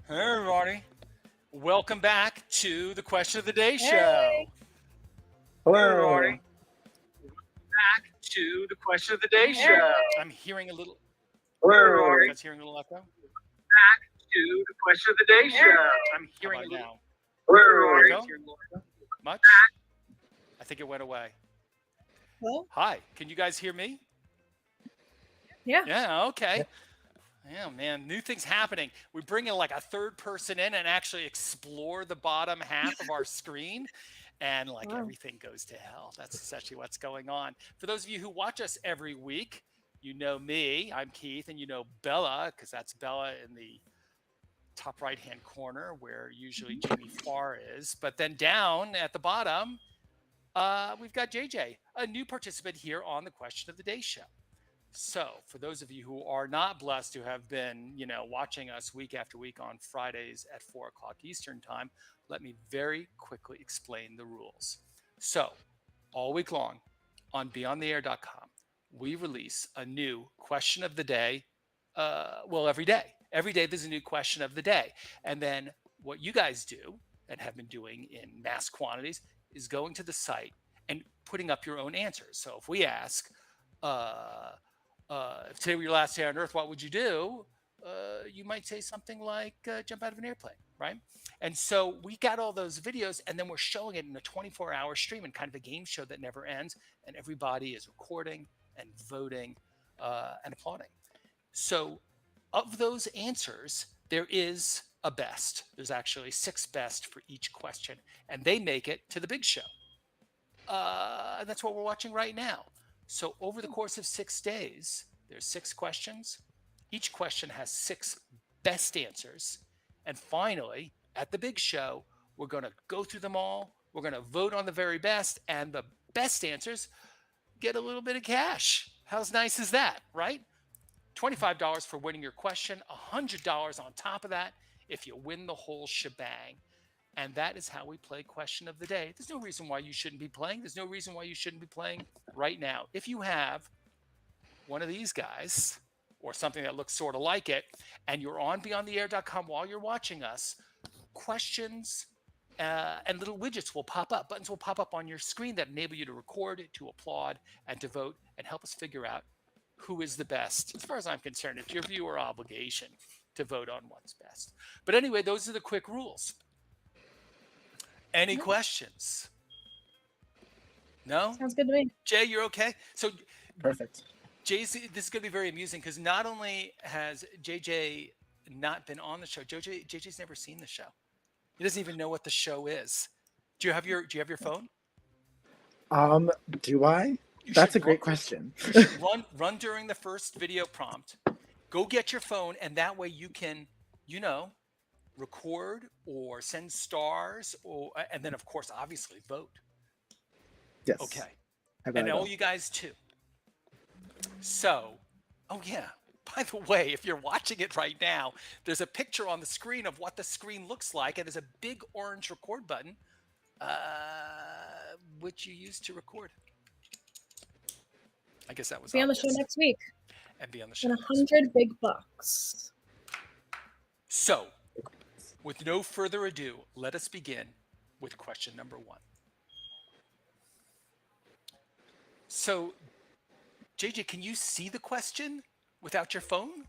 Hey everybody, welcome back to the Question of the Day show. Hey. Hey everybody, Hello. back to the Question of the Day Hey. show. I'm hearing a little. Hello, You everybody. guys hearing a little echo? Back to the Question of the Day show. I'm hearing a little Hello, echo. everybody. Much? I think it went away. Hello? Hi, can you guys hear me? Yeah. Yeah. Okay. Yeah, man, new things happening. We bring in like a third person in and actually explore the bottom half of our screen, and like Wow. everything goes to hell. That's essentially what's going on. For those of you who watch us every week, you know me, I'm Keith, and you know Bella, because that's Bella in the top right hand corner where usually Jamie Farr is. But then down at the bottom, we've got JJ, a new participant here on the Question of the Day show. So, for those of you who are not blessed to have been, watching us week after week on Fridays at 4 o'clock Eastern time, let me very quickly explain the rules. So, all week long on beyondtheair.com, we release a new question of the day. Every day. Every day there's a new question of the day. And then what you guys do and have been doing in mass quantities is going to the site and putting up your own answers. So, if we ask, if today were your last day on Earth, what would you do? You might say something like jump out of an airplane, right? And so we got all those videos, and then we're showing it in a 24-hour stream and kind of a game show that never ends. And everybody is recording and voting and applauding. So of those answers, there is a best. There's actually 6 best for each question, and they make it to the big show. That's what we're watching right now. So over the course of 6 days, there's 6 questions. Each question has 6 best answers. And finally, at the big show, we're going to go through them all. We're going to vote on the very best, and the best answers get a little bit of cash. How nice is that, right? $25 for winning your question, $100 on top of that if you win the whole shebang. And that is how we play Question of the Day. There's no reason why you shouldn't be playing. There's no reason why you shouldn't be playing right now. If you have one of these guys or something that looks sort of like it, and you're on beyondtheair.com while you're watching us, questions and little widgets will pop up. Buttons will pop up on your screen that enable you to record, to applaud, and to vote, and help us figure out who is the best. As far as I'm concerned, it's your viewer obligation to vote on what's best. But anyway, those are the quick rules. Any questions? No? Sounds good to me. Jay, you're okay? So Perfect. this is going to be very amusing because not only has JJ not been on the show, JJ's never seen the show. He doesn't even know what the show is. Do you have your phone? Do I? You That's should a great run- question. You should run during the first video prompt. Go get your phone, and that way you can, record or send stars, and then of course, obviously, vote. Yes. Okay. I bet And I all will. you guys too. So, oh yeah, by the way, if you're watching it right now, there's a picture on the screen of what the screen looks like, and there's a big orange record button, which you use to record. I guess that was Be on the show obvious. next week. And be on the show. And next week. 100 big bucks. So, with no further ado, let us begin with question number 1. So, JJ, can you see the question without your phone?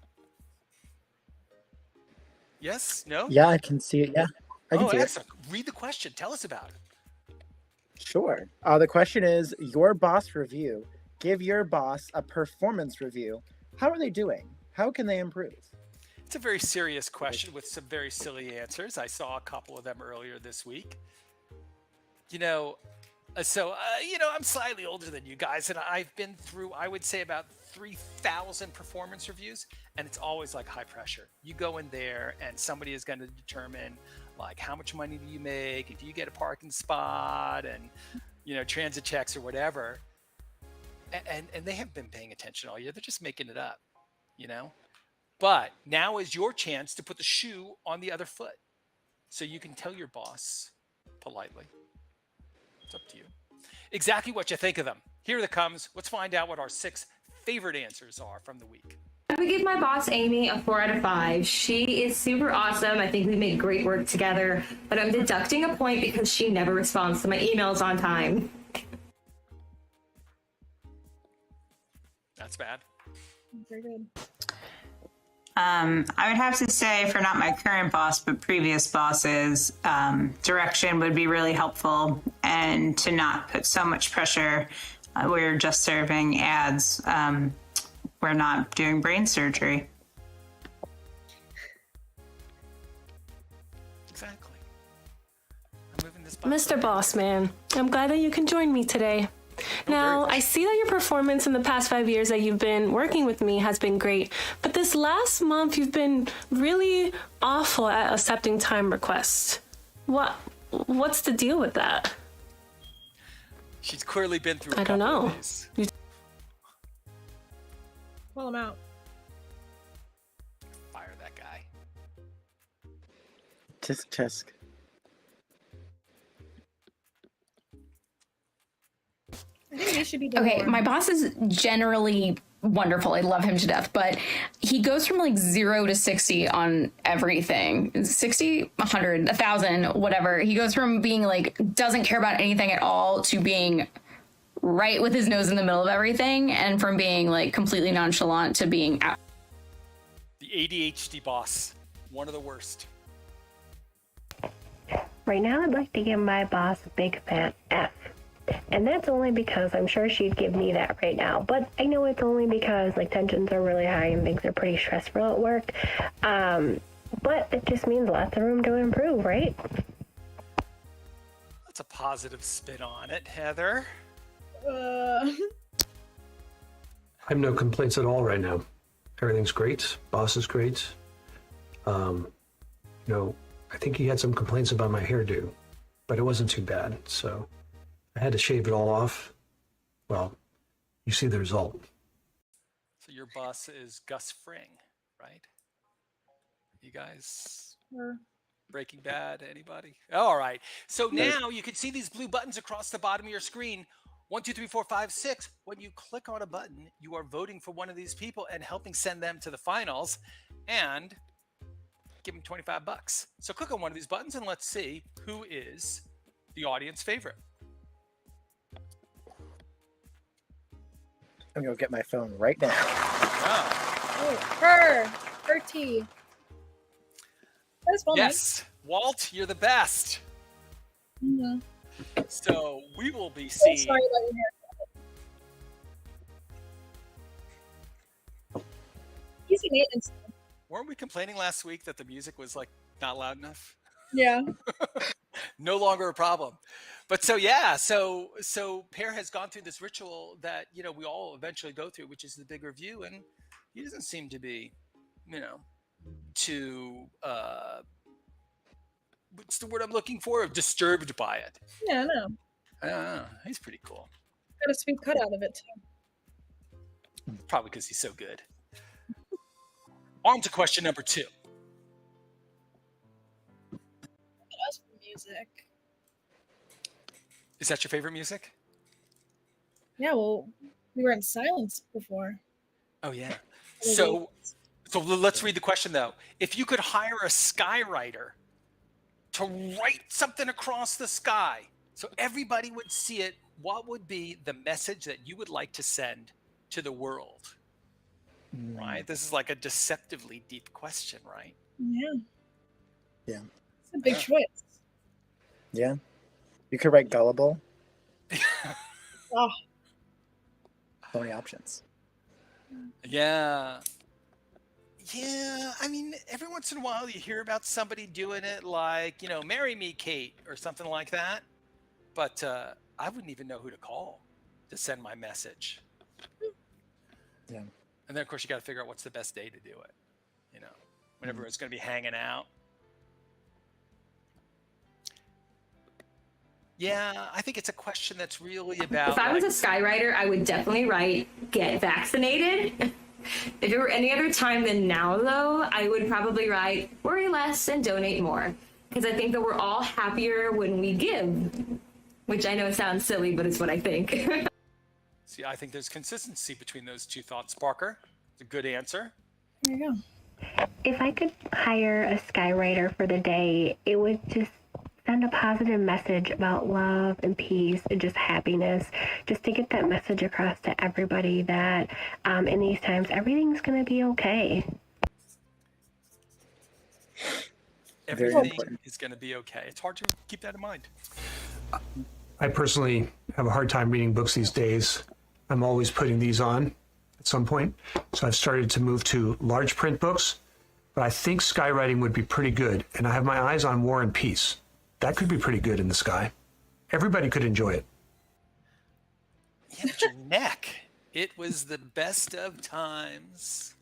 Yes? No? Yeah, I can see it. Yeah, I can see it. Excellent. Read the question. Tell us about it. Sure. The question is your boss review. Give your boss a performance review. How are they doing? How can they improve? It's a very serious question with some very silly answers. I saw a couple of them earlier this week. I'm slightly older than you guys, and I've been through, I would say, about 3,000 performance reviews, and it's always like high pressure. You go in there, and somebody is going to determine, like, how much money do you make, do you get a parking spot, and, transit checks or whatever. And they haven't been paying attention all year. They're just making it up, But now is your chance to put the shoe on the other foot. So you can tell your boss politely. It's up to you. Exactly what you think of them. Here it comes. Let's find out what our 6 favorite answers are from the week. to give my boss Amy a 4 out of 5. She is super awesome. I think we make great work together, but I'm deducting a point because she never responds to my emails on time. That's bad. Very good. I would have to say, for not my current boss, but previous bosses, direction would be really helpful, and to not put so much pressure. We're just serving ads. We're not doing brain surgery. Exactly. I'm moving this button. Mr. Bossman, I'm glad that you can join me today. Now, I see that your performance in the past 5 years that you've been working with me has been great, but this last month you've been really awful at accepting time requests. What's the deal with that? She's clearly been through a I don't couple know. of these. Call him out. Fire that guy. Tisk tisk. I think they should be doing Okay, more. my boss is generally wonderful. I love him to death, but he goes from like 0 to 60 on everything. 60, 100, 1,000, whatever. He goes from being like, doesn't care about anything at all to being right with his nose in the middle of everything, and from being like completely nonchalant to being out. The ADHD boss. One of the worst. Right now, I'd like to give my boss a big fat F. And that's only because I'm sure she'd give me that right now. But I know it's only because like tensions are really high and things are pretty stressful at work. But it just means lots of room to improve, right? That's a positive spin on it, Heather. Uh, I have no complaints at all right now. Everything's great. Boss is great. I think he had some complaints about my hairdo, but it wasn't too bad. So I had to shave it all off. Well, you see the result. So your boss is Gus Fring, right? You guys Breaking Bad, anybody? All right. So now you can see these blue buttons across the bottom of your screen. 1, 2, 3, 4, 5, 6. When you click on a button, you are voting for one of these people and helping send them to the finals and give them $25. So click on one of these buttons and let's see who is the audience favorite. I'm gonna go get my phone right now. Wow. oh, her T. That's fun. Yes, Walt, you're the best. Mm-hmm. So we will be So seeing. sorry about your hair. Easy maintenance. Weren't we complaining last week that the music was like not loud enough? Yeah. No longer a problem. But so yeah, so Pear has gone through this ritual that we all eventually go through, which is the big review, and he doesn't seem to be, too what's the word I'm looking for? Disturbed by it. Yeah, I know. I don't know. He's pretty cool. Got a sweet cut out of it too. Probably because he's so good. On to question number 2. Us for music. Is that your favorite music? Yeah, well, we were in silence before. Oh yeah. So let's read the question though. If you could hire a skywriter to write something across the sky so everybody would see it, what would be the message that you would like to send to the world? Right? This is like a deceptively deep question, right? Yeah. Yeah. It's a big choice. Yeah. You could write gullible. Oh, So many options. Yeah. Yeah, I mean, every once in a while you hear about somebody doing it like, marry me, Kate, or something like that. But I wouldn't even know who to call to send my message. Yeah. And then, of course, you got to figure out what's the best day to do it, when everyone's going to be hanging out. Yeah, I think it's a question that's really about. If I was a skywriter, I would definitely write, get vaccinated. If it were any other time than now, though, I would probably write, worry less and donate more. Because I think that we're all happier when we give. Which I know sounds silly, but it's what I think. See, I think there's consistency between those two thoughts, Parker. It's a good answer. There you go. If I could hire a skywriter for the day, it would just send a positive message about love and peace and just happiness, just to get that message across to everybody that in these times, everything's going to be okay. Everything is going to be okay. It's hard to keep that in mind. I personally have a hard time reading books these days. I'm always putting these on at some point. So I've started to move to large print books, but I think skywriting would be pretty good. And I have my eyes on War and Peace. That could be pretty good in the sky. Everybody could enjoy it. Yeah, but your neck. It was the best of times.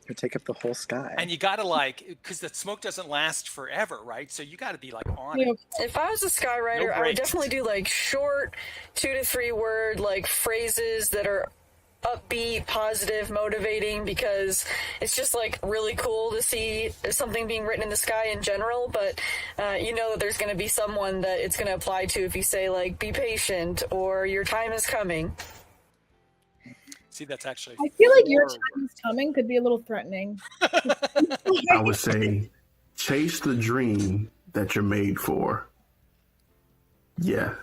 You take up the whole sky. And you got to because the smoke doesn't last forever, right? So you got to be on it. If I was a skywriter, No I would breaks. definitely do short 2 to 3 word phrases that are upbeat, positive, motivating, because it's just really cool to see something being written in the sky in general, but that there's going to be someone that it's going to apply to if you say be patient or your time is coming. See, that's actually. I feel like your time is coming could be a little threatening. I would say chase the dream that you're made for. Yeah.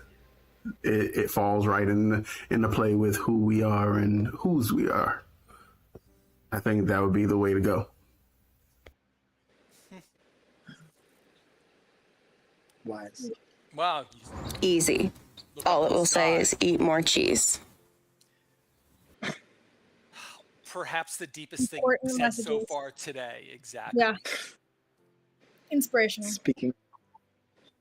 It falls right in the play with who we are and whose we are. I think that would be the way to go. Wise. Wow. Easy. All it will say is eat more cheese. Perhaps the deepest thing Important said so messages. far today. Exactly. Yeah. Inspirational. Speaking.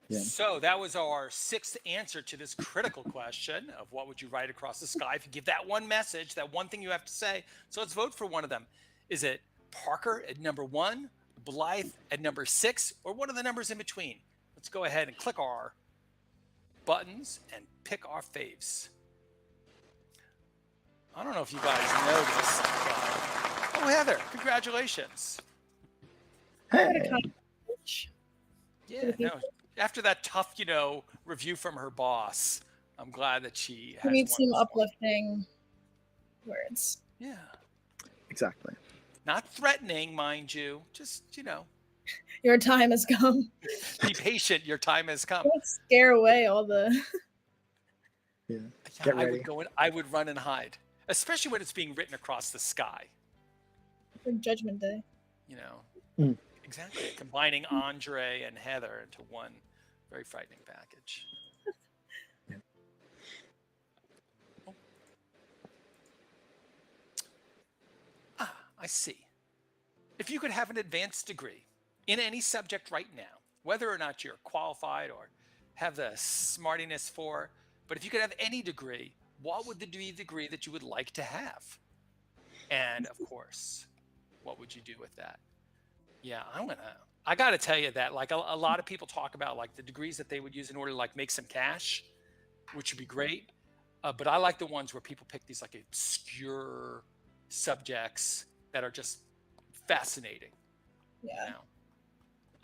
Yeah. So that was our 6th answer to this critical question of what would you write across the sky if you give that one message, that one thing you have to say. So let's vote for one of them. Is it Parker at number 1, Blythe at number 6, or one of the numbers in between? Let's go ahead and click our buttons and pick our faves. I don't know if you guys know this, but Heather, congratulations. Hey. Yeah, no. After that tough, review from her boss, I'm glad that she has We need won some this one. uplifting words. Yeah. Exactly. Not threatening, mind you. Just, Your time has come. be patient. Your time has come. Don't scare away all the. Yeah. Yeah, Get I ready. would go in, I would run and hide, especially when it's being written across the sky. For Judgment Day. Exactly. Combining Andre and Heather into one very frightening package. Yeah. Oh. I see. If you could have an advanced degree in any subject right now, whether or not you're qualified or have the smartiness for, but if you could have any degree, what would be the degree that you would like to have? And of course, what would you do with that? Yeah, I got to tell you that a lot of people talk about the degrees that they would use in order to make some cash, which would be great. But I like the ones where people pick these obscure subjects that are just fascinating. Yeah.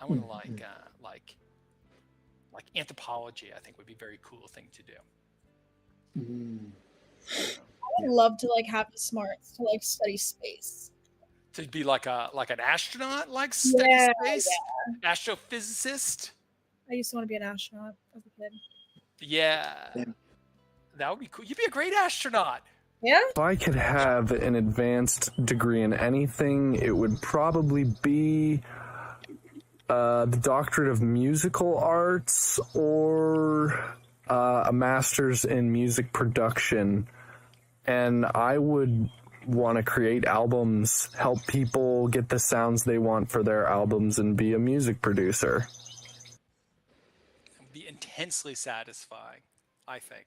I would like anthropology. I think would be a very cool thing to do. I would love to have the smarts to study space. To be an astronaut, study space, astrophysicist. I used to want to be an astronaut as a kid. Yeah, that would be cool. You'd be a great astronaut. Yeah. If I could have an advanced degree in anything, it would probably be the doctorate of musical arts or a master's in music production. And I would want to create albums, help people get the sounds they want for their albums, and be a music producer. It would be intensely satisfying, I think.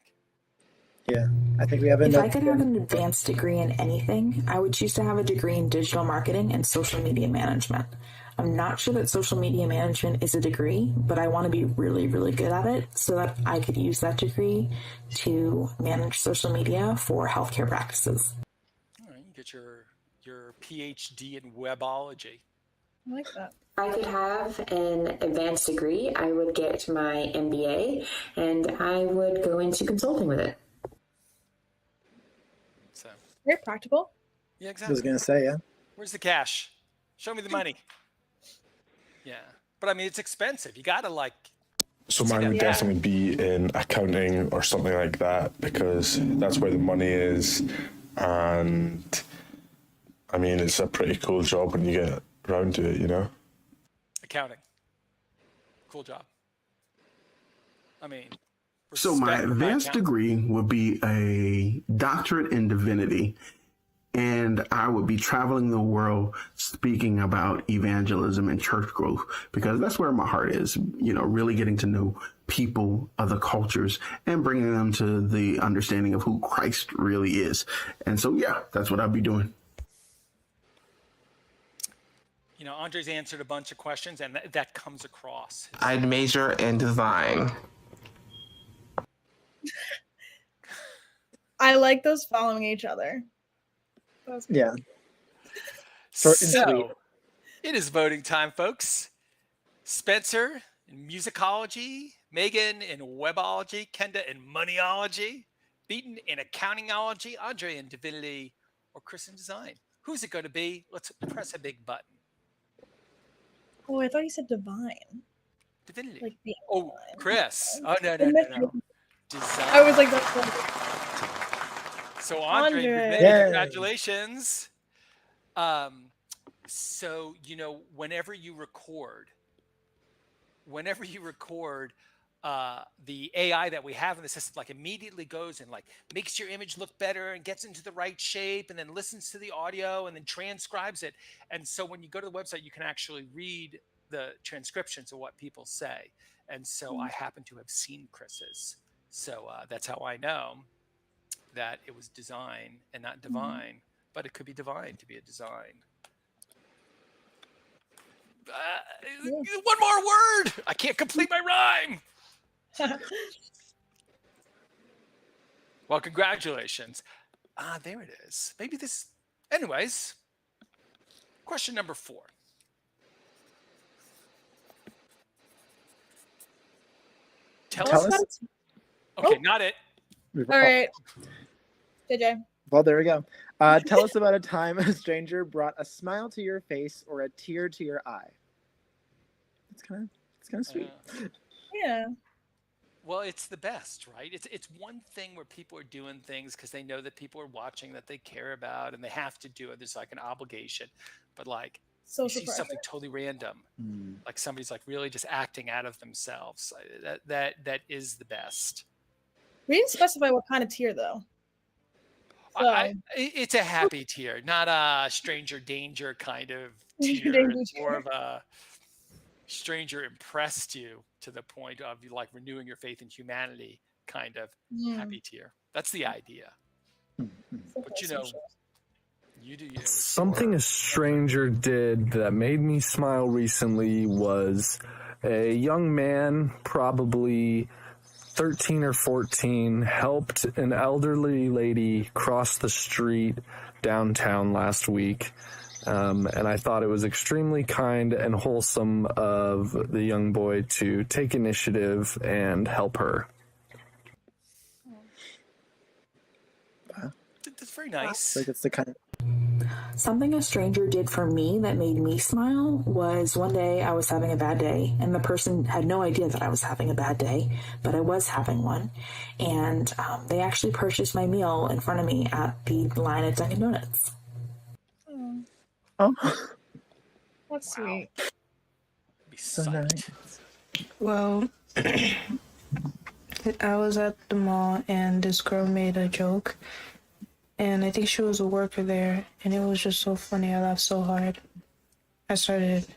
Yeah, I think we have If I could have an advanced degree in anything, I would choose to have a degree in digital marketing and social media management. I'm not sure that social media management is a degree, but I want to be really, really good at it so that I could use that degree to manage social media for healthcare practices. All right, you get your PhD in webology. I like that. If I could have an advanced degree, I would get my MBA and I would go into consulting with it. So very practical. Yeah, I exactly. was gonna say, yeah. Where's the cash? Show me the money. Yeah, but I mean, it's expensive. You gotta like. So mine would definitely be in accounting or something like that, because that's where the money is, and I mean, it's a pretty cool job when you get around to it, you know? Accounting. Cool job. I mean, So my respect for advanced accounting. degree would be a doctorate in divinity, and I would be traveling the world speaking about evangelism and church growth, because that's where my heart is, you know, really getting to know people, other cultures, and bringing them to the understanding of who Christ really is. And so, yeah, that's what I'd be doing. You know, Andre's answered a bunch of questions, and that comes across. I'd major in design. I like those following each other. That was good. Yeah. Short and So, sweet. it is voting time, folks. Spencer in musicology, Megan in webology, Kenda in moneyology, Beaton in accountingology, Andre in divinity, or Chris in design. Who's it going to be? Let's press a big button. Oh, I thought you said divine. Divinity. Like being Oh, divine. Chris. Oh, no. Design. I was like, that's So Andre, Andre. Yay. congratulations. So, you know, whenever you record, the AI that we have in the system, like immediately goes and like makes your image look better and gets into the right shape and then listens to the audio and then transcribes it. And so when you go to the website, you can actually read the transcriptions of what people say. And so I happen to have seen Chris's. So that's how I know that it was design and not divine, but it could be divine to be a design. One more word. I can't complete my rhyme. Well, congratulations. There it is. Maybe this. Anyways, question number 4. Tell us. Okay, not it. All right. JJ. Well, there we go. Tell us about a time a stranger brought a smile to your face or a tear to your eye. It's kind of sweet. Yeah. Well, it's the best, right? It's one thing where people are doing things because they know that people are watching, that they care about, and they have to do it. There's like an obligation. But like, you see something totally random, like somebody's like really just acting out of themselves. That is the best. We didn't specify what kind of tear though. So. It's a happy tear, not a stranger danger kind of tear. It's more of a stranger impressed you to the point of you like renewing your faith in humanity kind of happy tear. That's the idea. But you know, you do you. Something a stranger did that made me smile recently was a young man, probably 13 or 14, helped an elderly lady cross the street downtown last week. And I thought it was extremely kind and wholesome of the young boy to take initiative and help her. That's very nice. Like it's the kind of... Something a stranger did for me that made me smile was one day I was having a bad day, and the person had no idea that I was having a bad day, but I was having one. And they actually purchased my meal in front of me at the line at Dunkin' Donuts. Oh, That's sweet. so nice. Well, I was at the mall and this girl made a joke, and I think she was a worker there, and it was just so funny. I laughed so hard. I started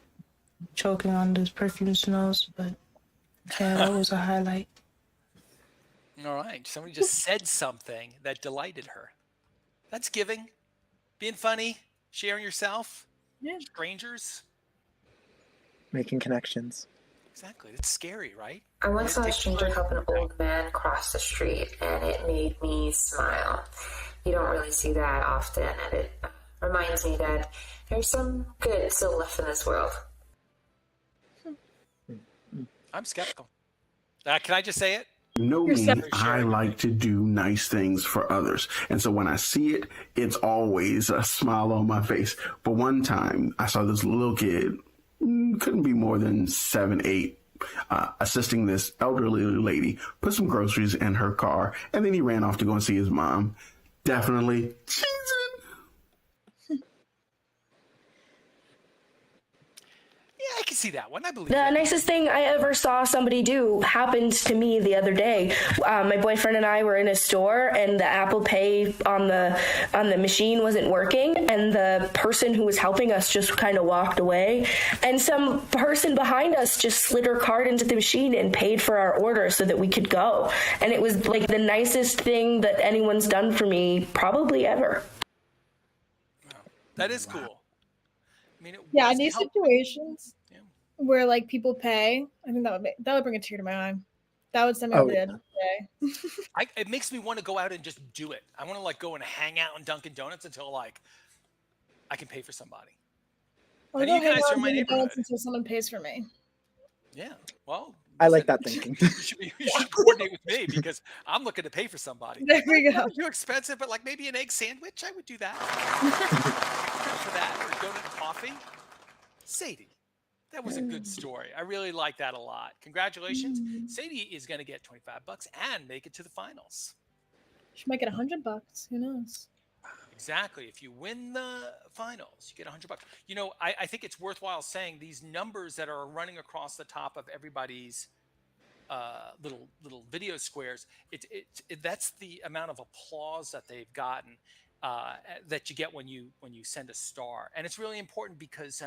choking on this perfume smells, but yeah, that was a highlight. All right. Somebody just said something that delighted her. That's giving. Being funny, sharing yourself. Yeah. Strangers. Making connections. Exactly. It's scary, right? I once saw a stranger help an old man cross the street, and it made me smile. You don't really see that often, and it reminds me that there's some good still left in this world. I'm skeptical. Can I just say it? You know You're me, separate. I like to do nice things for others. And so when I see it, it's always a smile on my face. But one time I saw this little kid, couldn't be more than 7, 8, assisting this elderly lady, put some groceries in her car, and then he ran off to go and see his mom. Definitely cheesing. Yeah, I can see that one. I believe The that. nicest thing I ever saw somebody do happened to me the other day. My boyfriend and I were in a store, and the Apple Pay on the machine wasn't working, and the person who was helping us just kind of walked away, and some person behind us just slid her card into the machine and paid for our order so that we could go. And it was like the nicest thing that anyone's done for me probably ever. That is cool. I mean, Yeah, in these situations where like people pay, I think that would bring a tear to my eye. That would send me over the edge of the day. It makes me want to go out and just do it. I want to like go and hang out in Dunkin' Donuts until like I can pay for somebody. I'll And go you hang guys out are in my Dunkin' neighborhood. Donuts until someone pays for me. Yeah. Well, I like that thinking. you should coordinate with me because I'm looking to pay for somebody. There we go. Not too expensive, but like maybe an egg sandwich, I would do that. For that, or donut and coffee. Sadie, that was a good story. I really like that a lot. Congratulations. Sadie is going to get $25 and make it to the finals. She might get $100. Who knows? Exactly. If you win the finals, you get $100. You know, I think it's worthwhile saying these numbers that are running across the top of everybody's little video squares. That's the amount of applause that they've gotten that you get when you send a star, and it's really important because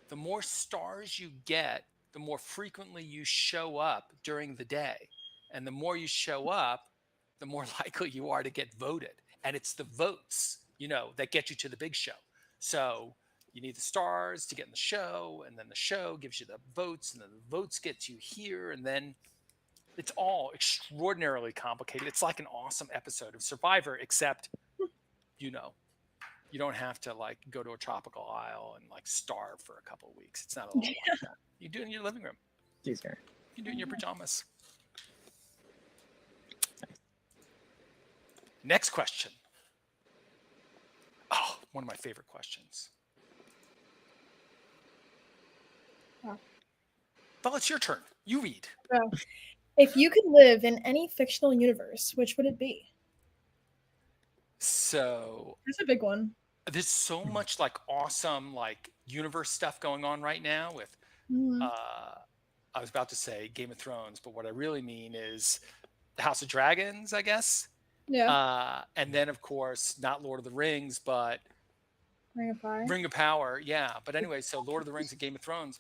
the more stars you get, the more frequently you show up during the day, and the more you show up, the more likely you are to get voted. And it's the votes, that get you to the big show. So you need the stars to get in the show, and then the show gives you the votes, and then the votes get you here, and then it's all extraordinarily complicated. It's like an awesome episode of Survivor, except, you don't have to like go to a tropical isle and like starve for a couple of weeks. It's not a lot like that. You do it in your living room. Easier. You do it in your pajamas. Next question. Oh, one of my favorite questions. Well, it's your turn. You read. So, if you could live in any fictional universe, which would it be? So That's a big one. there's so much like awesome like universe stuff going on right now with I was about to say Game of Thrones, but what I really mean is the House of Dragons, I guess. Yeah. And then of course not Lord of the Rings, but Ring of Fire. Ring of Power, yeah. But anyway, so Lord of the Rings and Game of Thrones,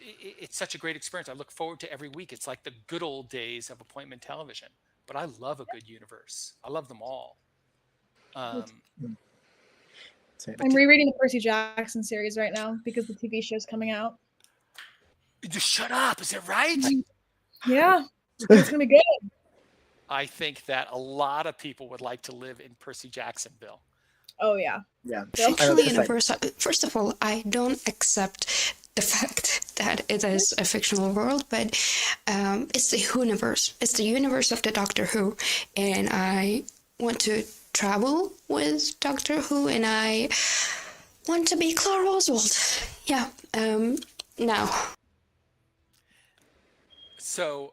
it's such a great experience. I look forward to every week. It's like the good old days of appointment television. But I love a good universe. I love them all. I'm rereading the Percy Jackson series right now because the TV show's coming out. Just shut up. Is it right? Yeah. It's going to be good. I think that a lot of people would like to live in Percy Jacksonville. Oh, yeah. Yeah. Fictional universe. First of all, I don't accept the fact that it is a fictional world, but it's the universe. It's the universe of the Doctor Who, and I want to travel with Doctor Who, and I want to be Clara Oswald. Yeah. Now. So,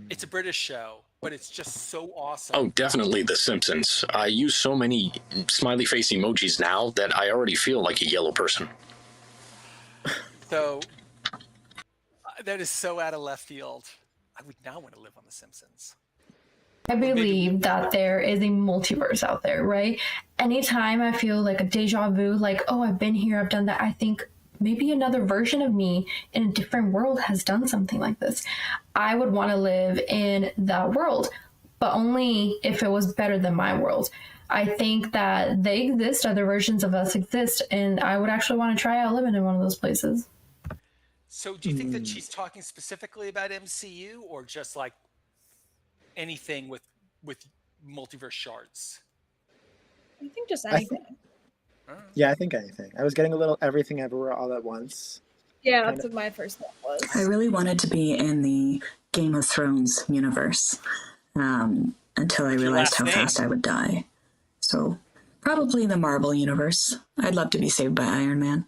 it's a British show, but it's just so awesome. Oh, definitely The Simpsons. I use so many smiley face emojis now that I already feel like a yellow person. So that is so out of left field. I would now want to live on The Simpsons. I believe that there is a multiverse out there, right? Anytime I feel like a deja vu, like, oh, I've been here, I've done that, I think maybe another version of me in a different world has done something like this. I would want to live in that world, but only if it was better than my world. I think that they exist, other versions of us exist, and I would actually want to try out living in one of those places. So do you think that she's talking specifically about MCU or just like anything with multiverse shards? I think just anything. Yeah, I think anything. I was getting a little everything everywhere all at once. Yeah, that's what my first thought was. I really wanted to be in the Game of Thrones universe until I realized how fast I would die. So probably the Marvel universe. I'd love to be saved by Iron Man.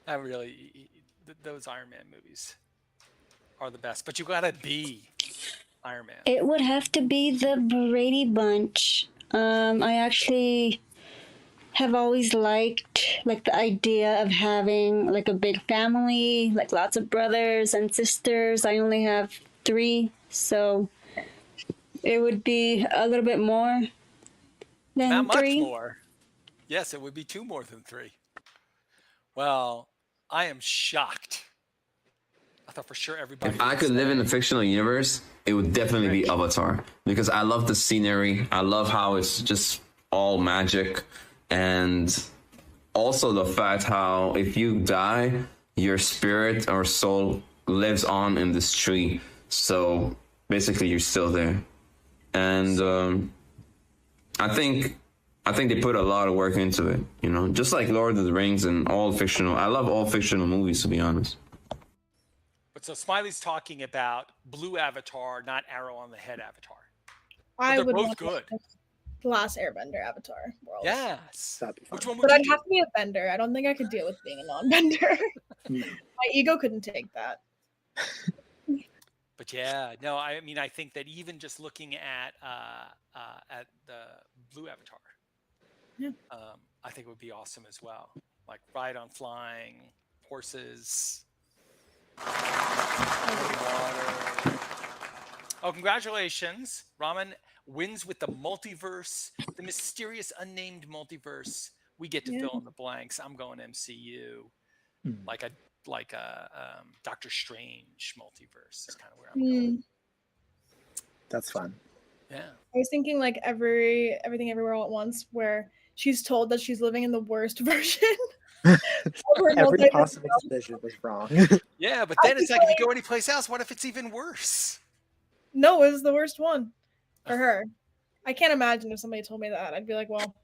I really, those Iron Man movies are the best. But you gotta be Iron Man. It would have to be the Brady Bunch. I actually have always liked like the idea of having like a big family, like lots of brothers and sisters. I only have 3, so it would be a little bit more than Not 3. much more. Yes, it would be 2 more than 3. Well, I am shocked. I thought for sure everybody. If I could live in a fictional universe, it would definitely be Avatar, because I love the scenery. I love how it's just all magic. And also the fact how if you die, your spirit or soul lives on in this tree. So basically you're still there. And I think they put a lot of work into it, you know, just like Lord of the Rings and all fictional. I love all fictional movies, to be honest. But so Smiley's talking about blue Avatar, not arrow on the head Avatar. I They're would both want good. The last Airbender Avatar world. Yes. Which one would But you I'd do? have to be a bender. I don't think I could deal with being a non-bender. My ego couldn't take that. But yeah, no, I mean, I think that even just looking at the blue Avatar, Yeah. I think it would be awesome as well. Like ride on flying horses. Water. Oh, congratulations. Raman wins with the multiverse, the mysterious unnamed multiverse. We get to fill in the blanks. I'm going MCU. Like a Doctor Strange multiverse is kind of where I'm going. That's fun. Yeah. I was thinking like everything everywhere all at once, where she's told that she's living in the worst version. Every possible decision was wrong. Yeah, but then it's like if you go anyplace else, what if it's even worse? No, it was the worst one for her. I can't imagine if somebody told me that. I'd be like, well,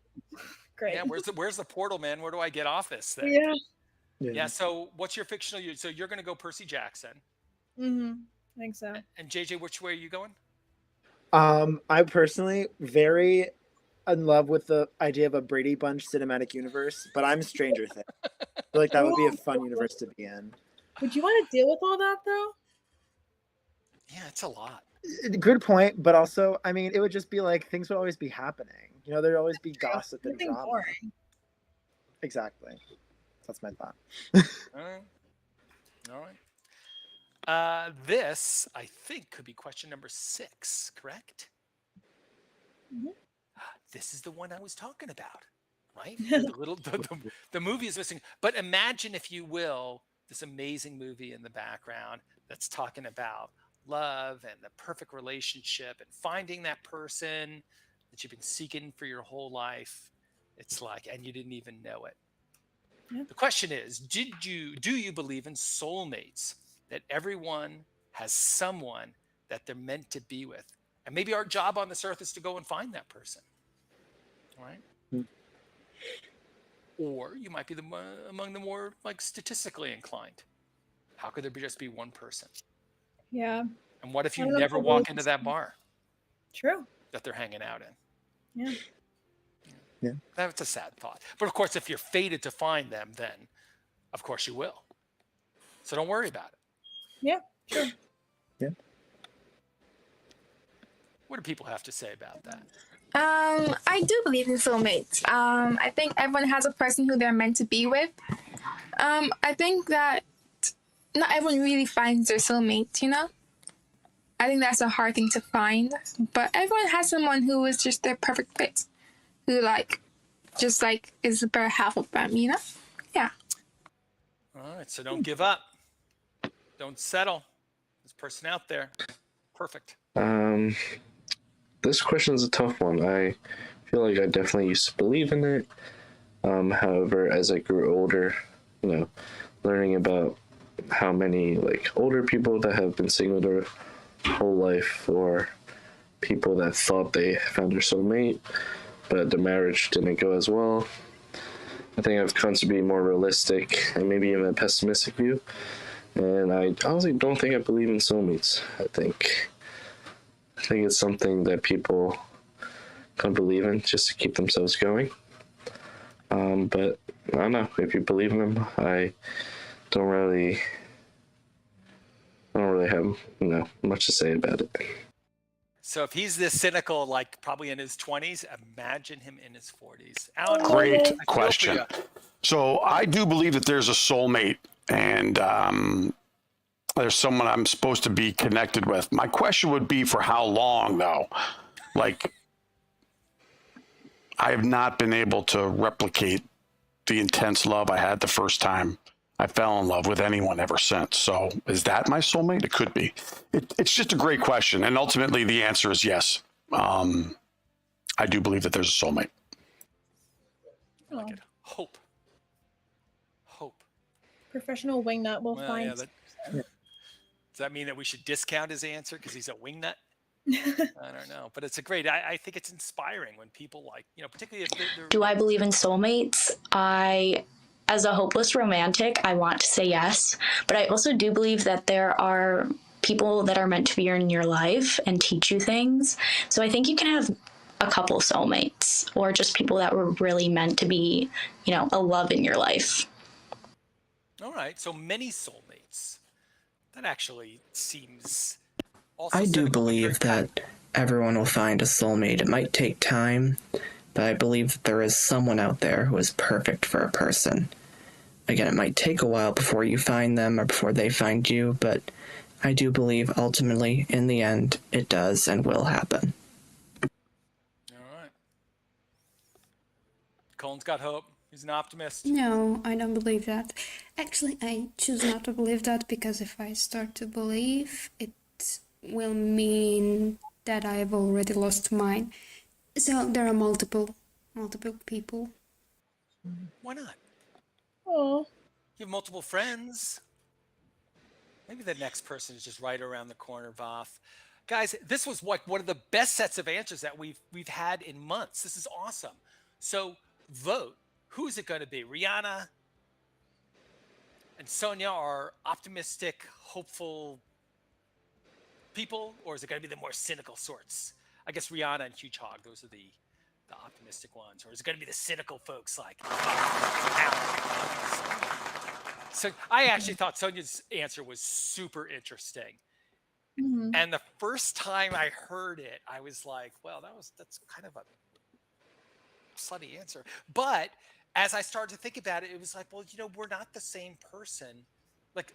great. Yeah, where's the portal, man? Where do I get off this thing? Yeah. Yeah. So what's your fictional? So you're going to go Percy Jackson. Mm-hmm. I think so. And JJ, which way are you going? I personally very in love with the idea of a Brady Bunch cinematic universe, but I'm Stranger Things. I feel like that would be a fun universe to be in. Would you want to deal with all that though? Yeah, it's a lot. Good point, but also, I mean, it would just be like things would always be happening. You know, there'd always be gossip and drama. Boring. Exactly. That's my thought. All right. This, I think, could be question number 6, correct? Mm-hmm. This is the one I was talking about, right? The movie is missing. But imagine, if you will, this amazing movie in the background that's talking about love and the perfect relationship and finding that person that you've been seeking for your whole life. It's like, and you didn't even know it. Yeah. The question is, do you believe in soulmates, that everyone has someone that they're meant to be with? And maybe our job on this earth is to go and find that person. All right? Or you might be among the more like statistically inclined. How could there just be one person? Yeah. And what if I you don't know never if I walk really into that bar True. that they're hanging out in? Yeah. Yeah. That's a sad thought. But of course, if you're fated to find them, then of course you will. So don't worry about it. Yeah. Sure. Yeah. What do people have to say about that? I do believe in soulmates. I think everyone has a person who they're meant to be with. I think that not everyone really finds their soulmate, you know? I think that's a hard thing to find. But everyone has someone who is just their perfect fit. Who is the better half of them, you know? Yeah. All right, so don't give up. Don't settle. There's a person out there. Perfect. This question is a tough one. I feel like I definitely used to believe in it. However, as I grew older, you know, learning about how many like older people that have been single their whole life, or people that thought they found their soulmate, but the marriage didn't go as well. I think I've come to be more realistic and maybe even a pessimistic view. And I honestly don't think I believe in soulmates. I think it's something that people can believe in just to keep themselves going. But I don't know, if you believe in them, I don't really have much to say about it. So if he's this cynical, like probably in his 20s, imagine him in his 40s. Alan, great question. So I do believe that there's a soulmate, and there's someone I'm supposed to be connected with. My question would be, for how long, though? Like, I have not been able to replicate the intense love I had the first time I fell in love with anyone ever since. So is that my soulmate? It could be. It's just a great question. And ultimately the answer is yes. I do believe that there's a soulmate. I like it. Hope. Professional wingnut will find. Does that mean that we should discount his answer because he's a wingnut? I don't know, but it's a great. I think it's inspiring when people particularly if they're. Do I believe in soulmates? As a hopeless romantic, I want to say yes, but I also do believe that there are people that are meant to be in your life and teach you things. So I think you can have a couple soulmates, or just people that were really meant to be, a love in your life. All right, so many soulmates. That actually seems. Also I do believe that everyone will find a soulmate. It might take time, but I believe that there is someone out there who is perfect for a person. Again, it might take a while before you find them or before they find you, but I do believe ultimately, in the end, it does and will happen. All right. Colin's got hope. He's an optimist. No, I don't believe that. Actually, I choose not to believe that because if I start to believe, it will mean that I've already lost mine. So there are multiple people. Why not? Oh. You have multiple friends. Maybe the next person is just right around the corner, Voth. Guys, this was one of the best sets of answers that we've had in months. This is awesome. So vote. Who is it going to be? Rihanna and Sonia are optimistic, hopeful people, or is it going to be the more cynical sorts? I guess Rihanna and Huge Hog, those are the optimistic ones. Or is it going to be the cynical folks like So I actually thought Sonia's answer was super interesting. Mm-hmm. And the first time I heard it, I was like, well, that's kind of a slutty answer. But as I started to think about it, it was like, well, we're not the same person. Like,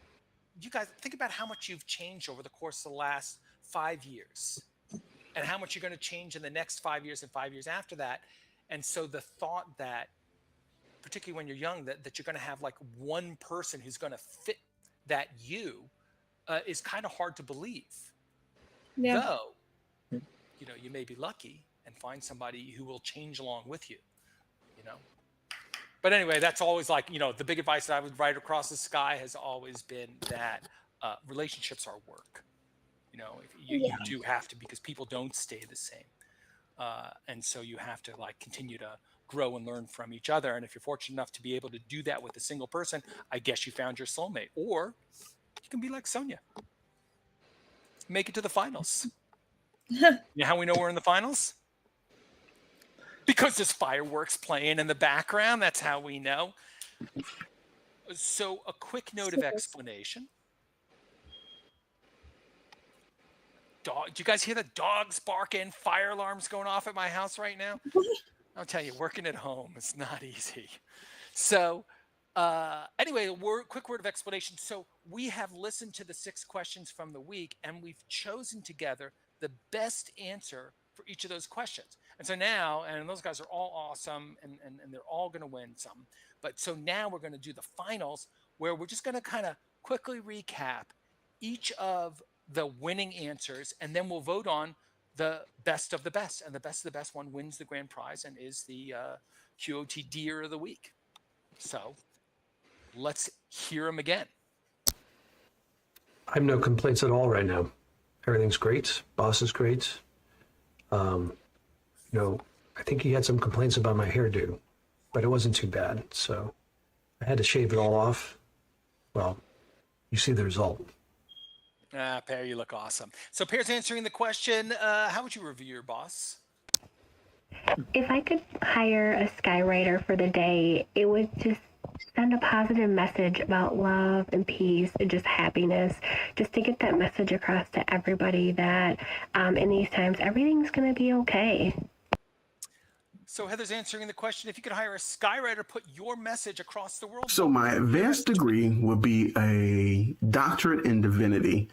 you guys think about how much you've changed over the course of the last 5 years and how much you're going to change in the next 5 years and 5 years after that. And so the thought that, particularly when you're young, that you're going to have like one person who's going to fit that is kind of hard to believe. Yeah. Though, you may be lucky and find somebody who will change along with you, But anyway, that's always like, the big advice that I would write across the sky has always been that relationships are work. You do have to, because people don't stay the same. And so you have to continue to grow and learn from each other. And if you're fortunate enough to be able to do that with a single person, I guess you found your soulmate. Or you can be like Sonia. Make it to the finals. You know how we know we're in the finals? Because there's fireworks playing in the background. That's how we know. So a quick note of explanation. Do you guys hear the dogs barking, fire alarms going off at my house right now? I'll tell you, working at home is not easy. So anyway, quick word of explanation. So we have listened to the 6 questions from the week, and we've chosen together the best answer for each of those questions. And so now, and those guys are all awesome, and they're all going to win some. But so now we're going to do the finals, where we're just going to kind of quickly recap each of the winning answers, and then we'll vote on the best of the best. And the best of the best one wins the grand prize and is the QOTD of the week. So let's hear them again. I have no complaints at all right now. Everything's great. Boss is great. I think he had some complaints about my hairdo. but it wasn't too bad. So I had to shave it all off. Well, you see the result. Pear, you look awesome. So Pear's answering the question, how would you review your boss? If I could hire a skywriter for the day, it would just send a positive message about love and peace and just happiness, just to get that message across to everybody that in these times, everything's going to be okay. So Heather's answering the question, if you could hire a skywriter, put your message across the world. So my advanced degree would be a doctorate in divinity,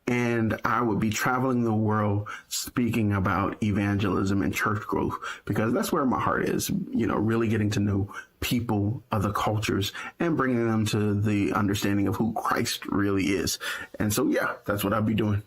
and I would be traveling the world speaking about evangelism and church growth, because that's where my heart is, really getting to know people, other cultures, and bringing them to the understanding of who Christ really is. And so, yeah, that's what I'd be doing.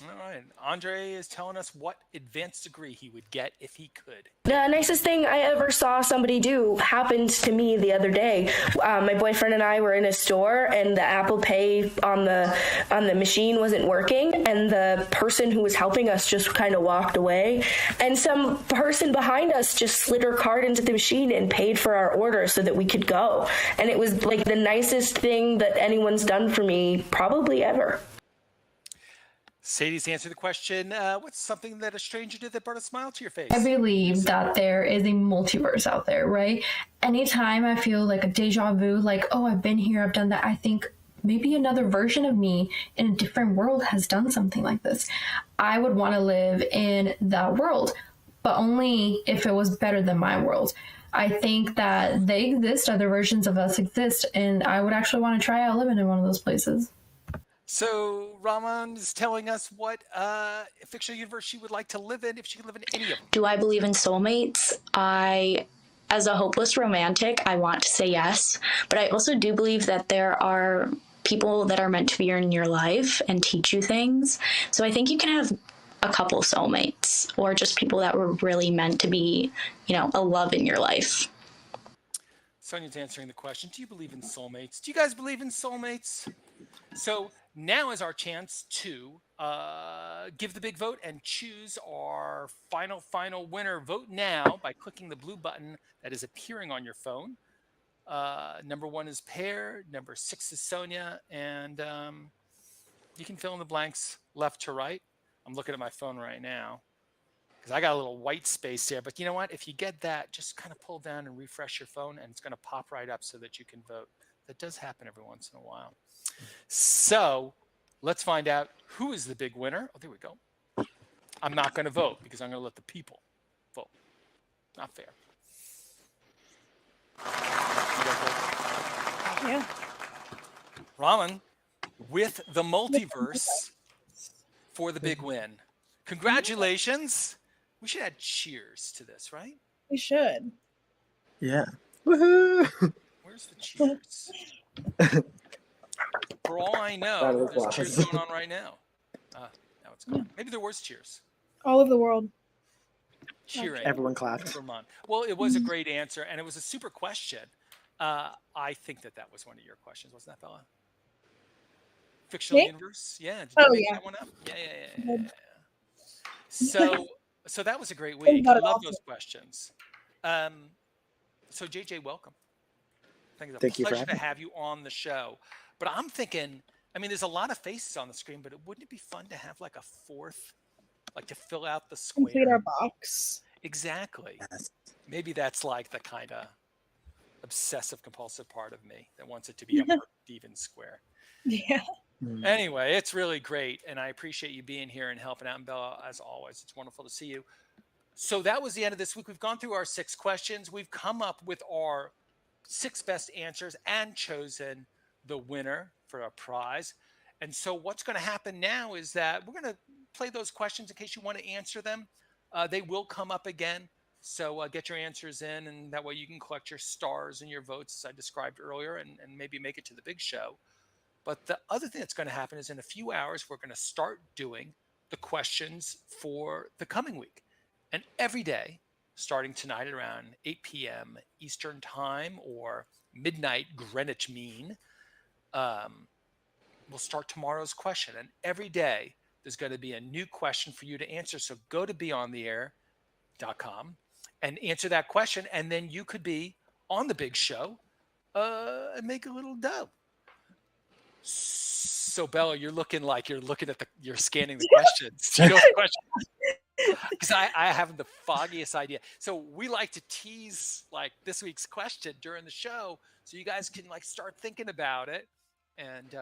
All right. Andre is telling us what advanced degree he would get if he could. The nicest thing I ever saw somebody do happened to me the other day. My boyfriend and I were in a store, and the Apple Pay on the machine wasn't working, and the person who was helping us just kind of walked away, and some person behind us just slid her card into the machine and paid for our order so that we could go. And it was like the nicest thing that anyone's done for me probably ever. Sadie's answered the question, what's something that a stranger did that brought a smile to your face? I believe that there is a multiverse out there, right? Anytime I feel like a deja vu, like, oh, I've been here, I've done that, I think maybe another version of me in a different world has done something like this. I would want to live in that world, but only if it was better than my world. I think that they exist, other versions of us exist, and I would actually want to try out living in one of those places. So Raman is telling us what fictional universe she would like to live in if she could live in any of them. Do I believe in soulmates? As a hopeless romantic, I want to say yes, but I also do believe that there are people that are meant to be in your life and teach you things. So I think you can have a couple soulmates, or just people that were really meant to be, a love in your life. Sonia's answering the question, do you believe in soulmates? Do you guys believe in soulmates? So now is our chance to give the big vote and choose our final winner. Vote now by clicking the blue button that is appearing on your phone. Number 1 is Pear, number 6 is Sonia, and you can fill in the blanks left to right. I'm looking at my phone right now because I got a little white space there. But you know what? If you get that, just kind of pull down and refresh your phone, and it's going to pop right up so that you can vote. That does happen every once in a while. So let's find out who is the big winner. Oh, there we go. I'm not going to vote because I'm going to let the people vote. Not fair. Yeah. Raman with the multiverse for the big win. Congratulations. We should add cheers to this, right? We should. Yeah. Woohoo! Where's the cheers? For all I know, there's cheers going on right now. Now it's gone. Maybe there was cheers. All over the world. Cheering. Everyone clapped. Well, it was a great answer, and it was a super question. I think that was one of your questions, wasn't that, Bella? Fictional universe? Yeah. Did you make that one up? Yeah. So that was a great week. I love those questions. So JJ, welcome. Thank you. It's a pleasure to have you on the show. But I'm thinking, there's a lot of faces on the screen, but wouldn't it be fun to have like a fourth, like to fill out the square? Complete our box. Exactly. Yes. Maybe that's like the kind of obsessive compulsive part of me that wants it to be a even square. Yeah. Anyway, it's really great, and I appreciate you being here and helping out. And Bella, as always, it's wonderful to see you. So that was the end of this week. We've gone through our 6 questions. We've come up with our 6 best answers and chosen the winner for a prize. And so what's going to happen now is that we're going to play those questions in case you want to answer them. They will come up again. So get your answers in, and that way you can collect your stars and your votes, as I described earlier, and maybe make it to the big show. But the other thing that's going to happen is in a few hours, we're going to start doing the questions for the coming week. And every day, starting tonight at around 8 p.m. Eastern Time or midnight Greenwich Mean, we'll start tomorrow's question. And every day, there's going to be a new question for you to answer. So go to beontheair.com and answer that question. And then you could be on the big show and make a little dough. So Bella, you're looking like you're scanning the questions. Do you know the question? Because I haven't the foggiest idea. So we like to tease like this week's question during the show, so you guys can like start thinking about it, and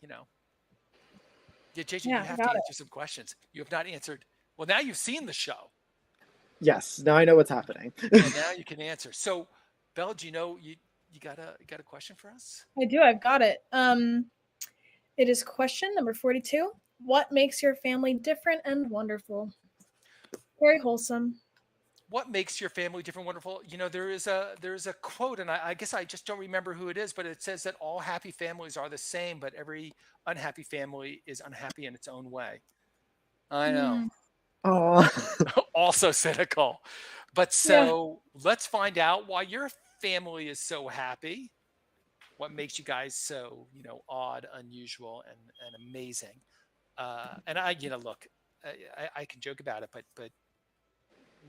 you know, JJ, you have to answer some questions. You have not answered. Well, now you've seen the show. Yes, now I know what's happening. And now you can answer. So, Belle, do you know you got a question for us? I do. I've got it. It is question number 42. What makes your family different and wonderful? Very wholesome. What makes your family different, wonderful? You know, there is a quote, and I guess I just don't remember who it is, but it says that all happy families are the same, but every unhappy family is unhappy in its own way. I know. Oh. Also cynical. But so let's find out why your family is so happy. What makes you guys so, odd, unusual, and amazing. And I, look, I can joke about it, but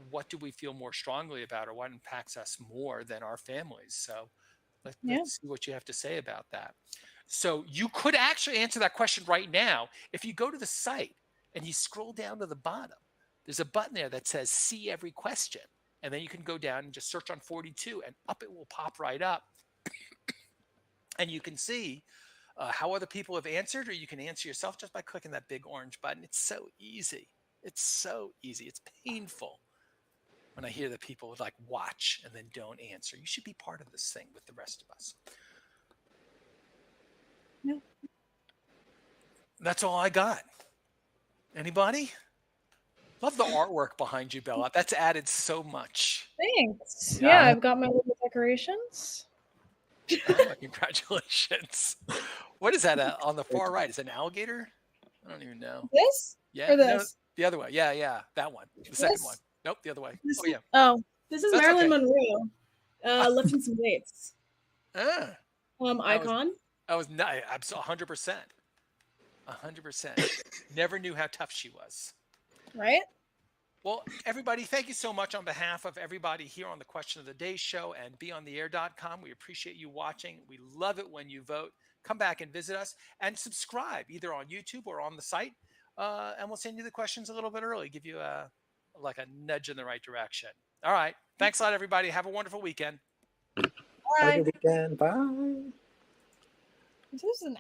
what do we feel more strongly about, or what impacts us more than our families? So let's see what you have to say about that. So you could actually answer that question right now. If you go to the site and you scroll down to the bottom, there's a button there that says see every question. And then you can go down and just search on 42 and up it will pop right up. And you can see how other people have answered, or you can answer yourself just by clicking that big orange button. It's so easy. It's so easy. It's painful when I hear that people would like watch and then don't answer. You should be part of this thing with the rest of us. Yeah. That's all I got. Anybody? Love the artwork behind you, Bella. That's added so much. Thanks. Yeah, I've got my little decorations. Oh, congratulations. What is that on the far right? Is it an alligator? I don't even know. This? Yeah. Or this? No, the other way. Yeah. That one. The second one. Nope, the other way. This is That's Marilyn okay. Monroe lifting some weights. Icon. I was 100%. 100%. Never knew how tough she was. Right? Well, everybody, thank you so much on behalf of everybody here on the Question of the Day show and beontheair.com. We appreciate you watching. We love it when you vote. Come back and visit us and subscribe either on YouTube or on the site. And we'll send you the questions a little bit early, give you a nudge in the right direction. All right. Thanks a lot, everybody. Have a wonderful weekend. Have a good weekend. Bye. This is an